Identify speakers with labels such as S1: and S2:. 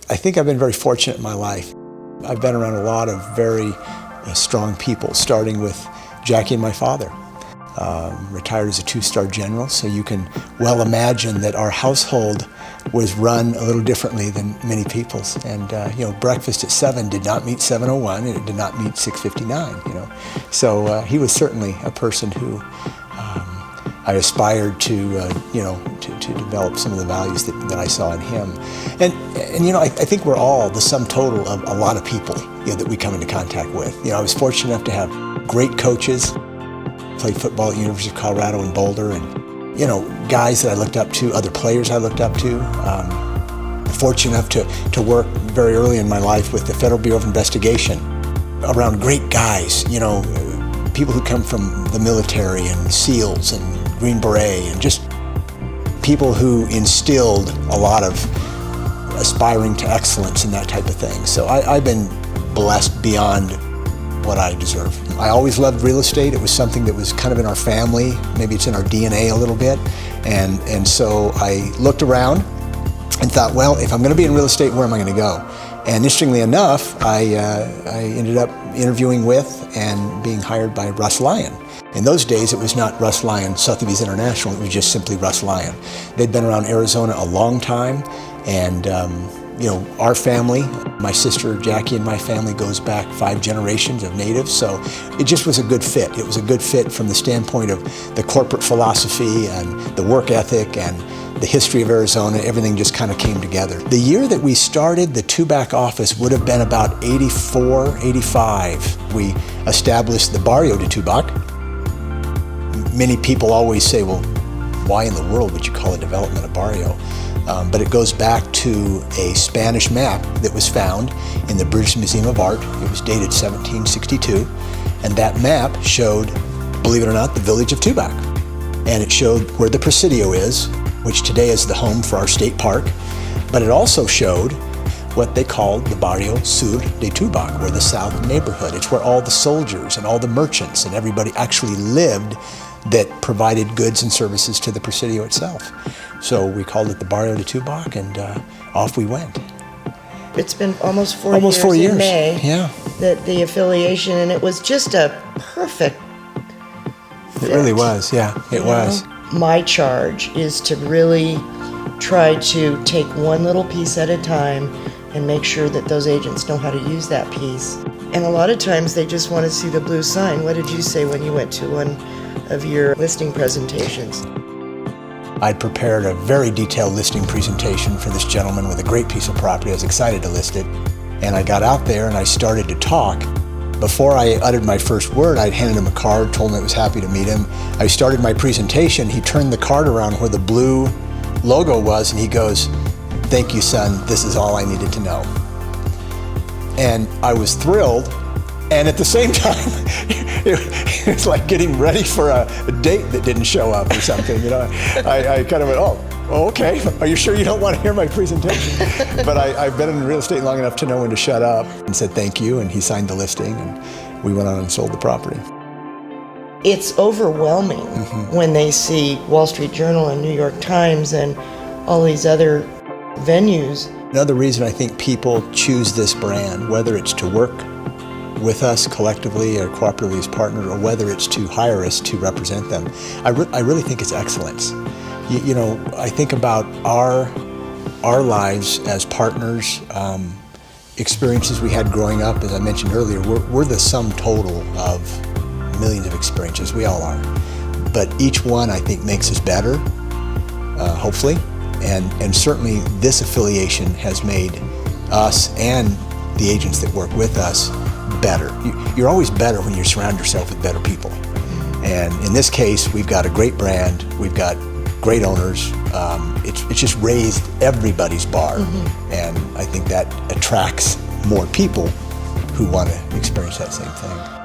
S1: I think I've been very fortunate in my life. I've been around a lot of very strong people, starting with Jackie and my father. Retired as a 2-star general, so you can well imagine that our household was run a little differently than many people's. And breakfast at 7 did not meet 7:01, and it did not meet 6:59. So he was certainly a person who I aspired to develop some of the values that I saw in him. And I think we're all the sum total of a lot of people that we come into contact with. I was fortunate enough to have great coaches. Played football at University of Colorado in Boulder, and guys that I looked up to, other players I looked up to. Fortunate enough to work very early in my life with the Federal Bureau of Investigation, around great guys, people who come from the military and SEALs and Green Beret, and just people who instilled a lot of aspiring to excellence and that type of thing. So I've been blessed beyond what I deserve. I always loved real estate. It was something that was kind of in our family. Maybe it's in our DNA a little bit. And so I looked around and thought, well, if I'm going to be in real estate, where am I going to go? And interestingly enough, I ended up interviewing with and being hired by Russ Lyon. In those days, it was not Russ Lyon, Sotheby's International. It was just simply Russ Lyon. They'd been around Arizona a long time, and our family, my sister Jackie and my family, goes back 5 generations of natives, so it just was a good fit. It was a good fit from the standpoint of the corporate philosophy and the work ethic and the history of Arizona. Everything just kind of came together. The year that we started the Tubac office would have been about 84, 85. We established the Barrio de Tubac. Many people always say, well, why in the world would you call a development a barrio? But it goes back to a Spanish map that was found in the British Museum of Art. It was dated 1762, and that map showed, believe it or not, the village of Tubac. And it showed where the Presidio is, which today is the home for our state park, but it also showed what they called the Barrio Sur de Tubac, or the South neighborhood. It's where all the soldiers and all the merchants and everybody actually lived that provided goods and services to the Presidio itself. So we called it the Barrio de Tubac, and off we went.
S2: It's been almost 4
S1: years
S2: in May,
S1: yeah.
S2: That the affiliation, and it was just a perfect fit.
S1: It really was, yeah, it was.
S2: My charge is to really try to take one little piece at a time and make sure that those agents know how to use that piece. And a lot of times they just want to see the blue sign. What did you say when you went to one of your listing presentations?
S1: I'd prepared a very detailed listing presentation for this gentleman with a great piece of property. I was excited to list it. And I got out there and I started to talk. Before I uttered my first word, I'd handed him a card, told him I was happy to meet him. I started my presentation. He turned the card around where the blue logo was, and he goes, "Thank you, son. This is all I needed to know." And I was thrilled. And at the same time, it was like getting ready for a date that didn't show up or something. I kind of went, oh, okay. Are you sure you don't want to hear my presentation? But I've been in real estate long enough to know when to shut up, and said thank you, and he signed the listing, and we went on and sold the property.
S2: It's overwhelming when they see Wall Street Journal and New York Times and all these other venues.
S1: Another reason I think people choose this brand, whether it's to work with us collectively or cooperatively as partners, or whether it's to hire us to represent them, I really think it's excellence. I think about our lives as partners, experiences we had growing up. As I mentioned earlier, we're the sum total of millions of experiences. We all are. But each one, I think, makes us better, hopefully. And certainly this affiliation has made us and the agents that work with us better. You're always better when you surround yourself with better people. And in this case, we've got a great brand, we've got great owners. It's just raised everybody's bar. And I think that attracts more people who want to experience that same thing.